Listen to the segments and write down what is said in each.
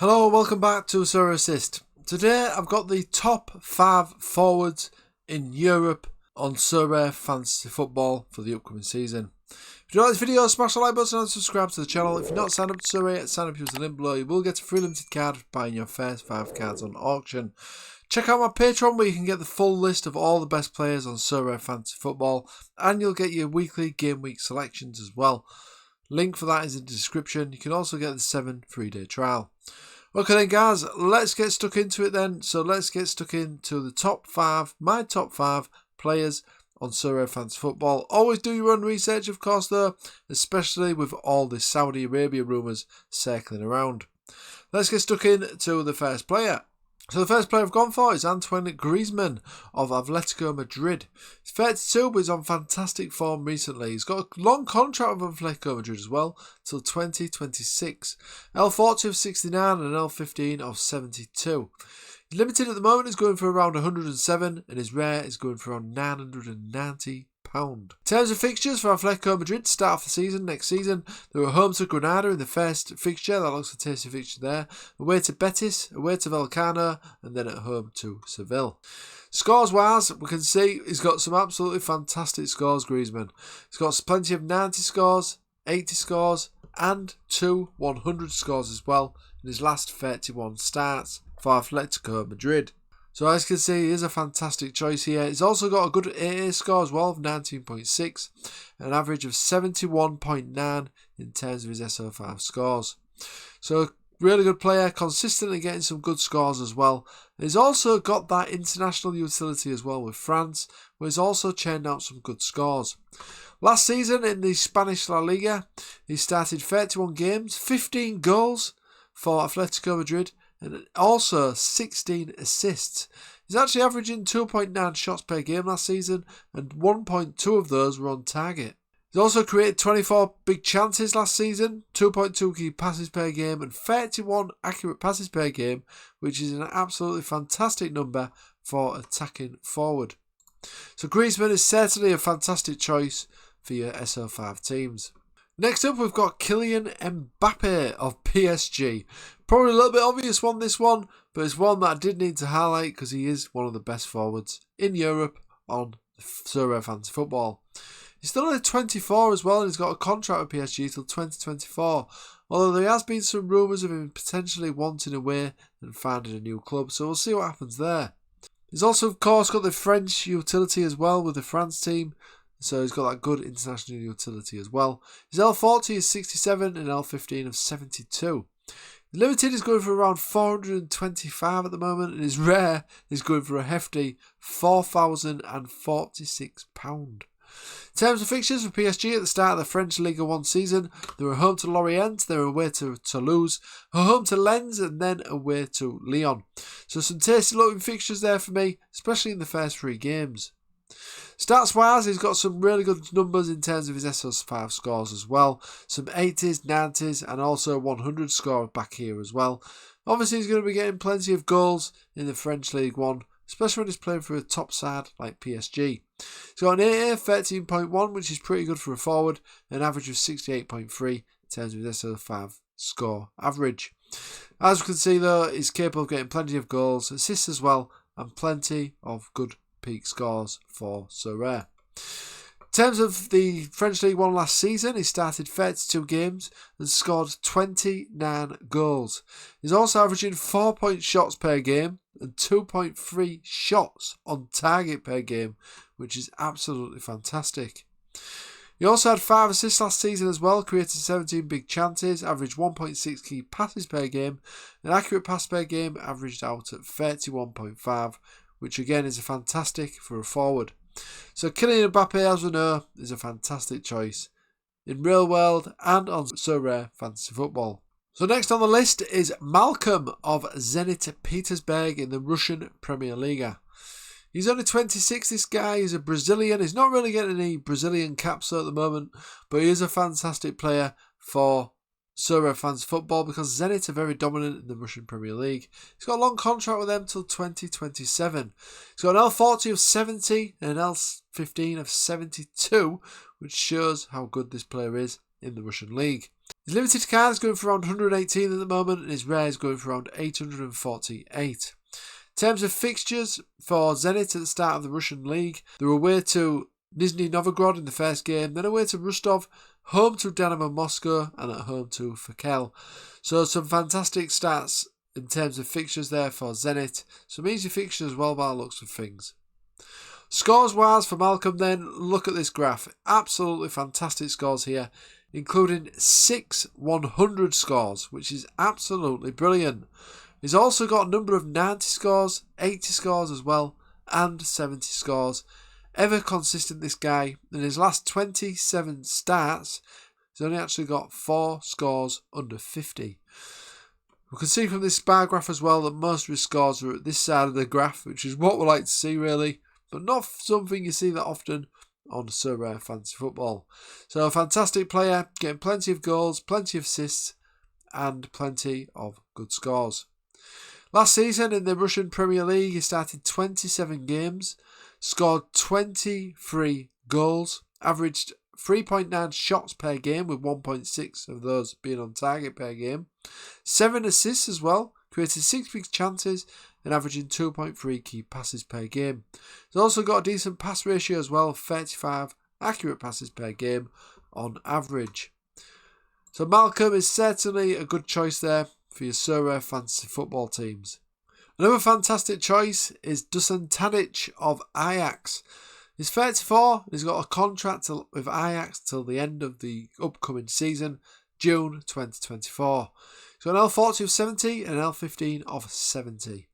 Hello, welcome back to Sorare Assist. Today I've got the top 5 forwards in Europe on Sorare Fantasy Football for the upcoming season. If you like this video, smash the like button and subscribe to the channel. If you're not signed up to Sorare, sign up using the link below. You will get a free limited card for buying your first 5 cards on auction. Check out my Patreon where you can get the full list of all the best players on Sorare Fantasy Football, and you'll get your weekly game week selections as well. Link for that is in the description. You can also get the 7 free-day trial. Okay then guys, let's get stuck into it then. So let's get stuck into the top 5, my top 5 players on Sorare Fantasy Football. Always do your own research of course though, especially with all the Saudi Arabia rumours circling around. Let's get stuck into the first player. So the first player I've gone for is Antoine Griezmann of Atletico Madrid. He's 32 but he's on fantastic form recently. He's got a long contract with Atletico Madrid as well, till 2026. L40 of 69 and an L15 of 72. His limited at the moment is going for around 107 and his rare is going for around £990. In terms of fixtures for Atletico Madrid to start off the season, next season, they were home to Granada in the first fixture. That looks a tasty fixture there. Away to Betis, away to Vallecano, and then at home to Seville. Scores-wise, we can see he's got some absolutely fantastic scores, Griezmann. He's got plenty of 90 scores, 80 scores, and 2 100 scores as well in his last 31 starts for Atletico Madrid. So as you can see, he is a fantastic choice here. He's also got a good AA score as well of 19.6 and an average of 71.9 in terms of his SO5 scores. So really good player, consistently getting some good scores as well. He's also got that international utility as well with France, where he's also churned out some good scores. Last season in the Spanish La Liga, he started 31 games, 15 goals for Atletico Madrid, and also 16 assists. He's actually averaging 2.9 shots per game last season, and 1.2 of those were on target. He's also created 24 big chances last season, 2.2 key passes per game, and 31 accurate passes per game, which is an absolutely fantastic number for attacking forward. So Griezmann is certainly a fantastic choice for your SO5 teams. Next up, we've got Kylian Mbappe of PSG. Probably a little bit obvious one, this one, but it's one that I did need to highlight because he is one of the best forwards in Europe on Sorare Fantasy Football. He's still only 24 as well, and he's got a contract with PSG till 2024. Although there has been some rumours of him potentially wanting away and finding a new club, so we'll see what happens there. He's also, of course, got the French utility as well with the France team. So he's got that good international utility as well. His L40 is 67 and L15 of 72. Limited is going for around 425 at the moment, and his rare is going for a hefty £4,046. In terms of fixtures for PSG at the start of the French Ligue 1 season, they were home to Lorient, they were away to Toulouse, home to Lens, and then away to Lyon. So some tasty looking fixtures there for me, especially in the first 3 games. Stats wise, he's got some really good numbers in terms of his SO5 scores as well. Some 80s, 90s, and also 100 score back here as well. Obviously, he's going to be getting plenty of goals in the French League 1, especially when he's playing for a top side like PSG. He's got an AA 13.1, which is pretty good for a forward, an average of 68.3 in terms of his SO5 score average. As we can see though, he's capable of getting plenty of goals, assists as well, and plenty of good peak scores for Sorare. In terms of the French League 1 last season, he started 32 games and scored 29 goals. He's also averaging 4 point shots per game and 2.3 shots on target per game, which is absolutely fantastic. He also had 5 assists last season as well, created 17 big chances, averaged 1.6 key passes per game, and accurate pass per game averaged out at 31.5, which again is a fantastic for a forward. So Kylian Mbappe, as we know, is a fantastic choice in real world and on Sorare Fantasy Football. So next on the list is Malcolm of Zenit Petersburg in the Russian Premier League. He's only 26, this guy. He's a Brazilian. He's not really getting any Brazilian caps at the moment, but he is a fantastic player for Sorare Fantasy Football because Zenit are very dominant in the Russian Premier League. He's got a long contract with them till 2027. He's got an L40 of 70 and an L15 of 72, which shows how good this player is in the Russian League. His limited card is going for around 118 at the moment, and his rare is going for around 848. In terms of fixtures for Zenit at the start of the Russian league, they were away to Nizhny Novgorod in the first game, then away to Rostov, home to Dynamo Moscow, and at home to Fakel. So some fantastic stats in terms of fixtures there for Zenit. Some easy fixtures as well by the looks of things. Scores wise for Malcolm then, look at this graph. Absolutely fantastic scores here, including 6 100 scores, which is absolutely brilliant. He's also got a number of 90 scores, 80 scores as well, and 70 scores. Ever consistent, this guy. In his last 27 starts, he's only actually got 4 scores under 50. We can see from this bar graph as well that most of his scores are at this side of the graph, which is what we like to see really, but not something you see that often on Sorare Fantasy Football. So a fantastic player, getting plenty of goals, plenty of assists, and plenty of good scores. Last season in the Russian Premier League, he started 27 games, scored 23 goals, averaged 3.9 shots per game with 1.6 of those being on target per game, 7 assists as well, created 6 big chances and averaging 2.3 key passes per game. He's also got a decent pass ratio as well, 35 accurate passes per game on average. So Malcolm is certainly a good choice there for your Sorare Fantasy Football teams. Another fantastic choice is Dusan Tadic of Ajax. He's 34 and he's got a contract with Ajax till the end of the upcoming season, June 2024. He's got an L40 of 70 and an L15 of 70.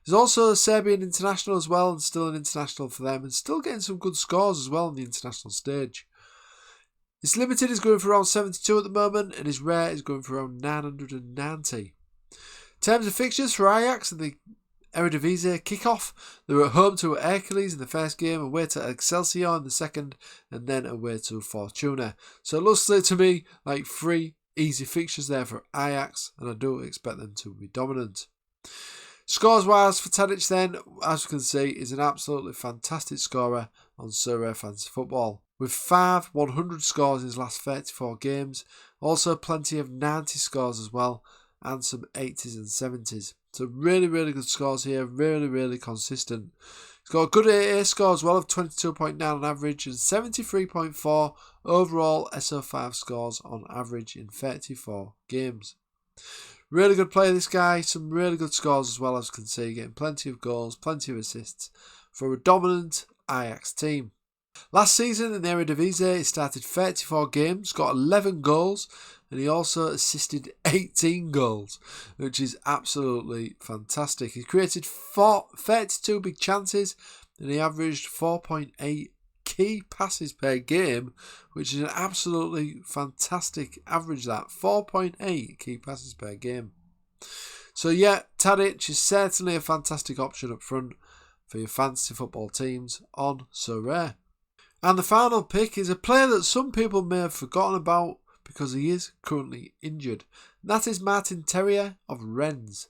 He's also a Serbian international as well, and still an international for them, and still getting some good scores as well on the international stage. His limited is going for around 72 at the moment, and his rare is going for around 990. In terms of fixtures for Ajax and the Eredivisie kick-off, they were at home to Hercules in the first game, away to Excelsior in the second, and then away to Fortuna. So it looks to me like 3 easy fixtures there for Ajax, and I do expect them to be dominant. Scores-wise for Tadic then, as you can see, is an absolutely fantastic scorer on Sorare Fantasy Football, with 5 100 scores in his last 34 games, also plenty of 90 scores as well, and some 80s and 70s. So really, really good scores here, really, really consistent. He's got a good AA score as well of 22.9 on average and 73.4 overall SO5 scores on average in 34 games. Really good player, this guy. Some really good scores as well, as you can see. Getting plenty of goals, plenty of assists for a dominant Ajax team. Last season in the Eredivisie, he started 34 games, got 11 goals, and he also assisted 18 goals, which is absolutely fantastic. He created 32 big chances, and he averaged 4.8 key passes per game, which is an absolutely fantastic average, that 4.8 key passes per game. So yeah, Tadic is certainly a fantastic option up front for your fantasy football teams on Sorare. And the final pick is a player that some people may have forgotten about because he is currently injured. And that is Martin Terrier of Rennes.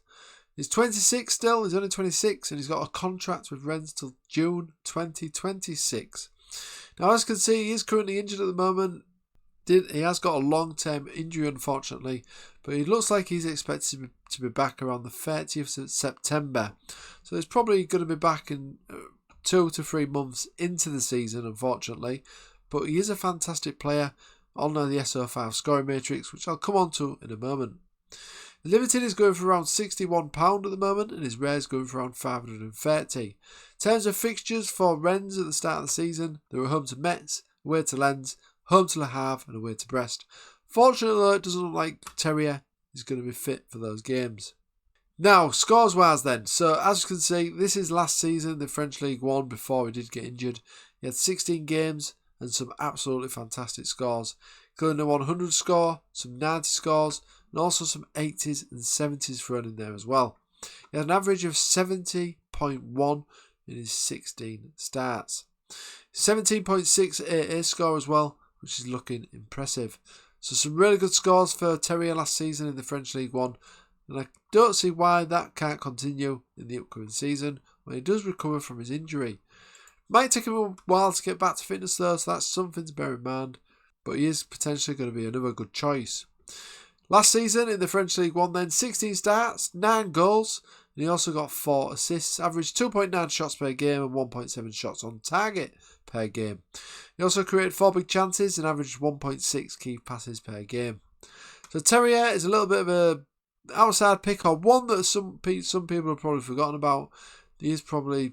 He's 26 still, he's only 26, and he's got a contract with Rennes till June 2026. Now, as you can see, he is currently injured at the moment. He has got a long-term injury, unfortunately, but it looks like he's expected to be back around the 30th of September. So he's probably going to be back in 2 to 3 months into the season, unfortunately. But he is a fantastic player on the SO5 scoring matrix, which I'll come on to in a moment. The limited is going for around £61 at the moment, and his rare is going for around 530. In terms of fixtures for Rennes at the start of the season, they were home to Metz, away to Lens, home to Le Havre, and away to Brest. Fortunately, though, it doesn't look like Terrier is going to be fit for those games. Now, scores-wise then. So, as you can see, this is last season, the French League 1, before he did get injured. He had 16 games and some absolutely fantastic scores, including a 100 score, some 90 scores, and also some 80s and 70s thrown in there as well. He had an average of 70.1 in his 16 starts. 17.6 AA score as well, which is looking impressive. So some really good scores for Terrier last season in the French League 1, and I don't see why that can't continue in the upcoming season when he does recover from his injury. Might take him a while to get back to fitness though, so that's something to bear in mind, but he is potentially going to be another good choice. Last season in the French League 1 then, 16 starts, 9 goals, and he also got 4 assists, averaged 2.9 shots per game and 1.7 shots on target per game. He also created 4 big chances and averaged 1.6 key passes per game. So Terrier is a little bit of a outside pick, or one that some people have probably forgotten about. He is probably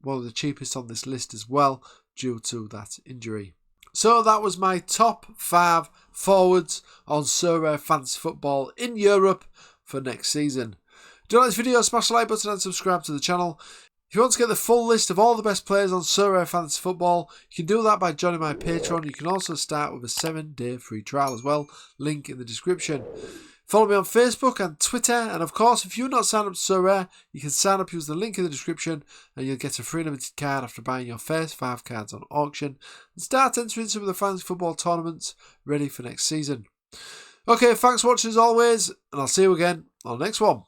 one of the cheapest on this list as well, due to that injury. So that was my top 5 forwards on Sorare Fantasy Football in Europe for next season. If you like this video, smash the like button and subscribe to the channel. If you want to get the full list of all the best players on Sorare Fantasy Football, you can do that by joining my Patreon. You can also start with a 7-day free trial as well, link in the description. Follow me on Facebook and Twitter, and of course, if you're not signed up to Sorare, you can sign up, use the link in the description, and you'll get a free limited card after buying your first 5 cards on auction, and start entering some of the fantasy football tournaments ready for next season. Okay, thanks for watching as always, and I'll see you again on the next one.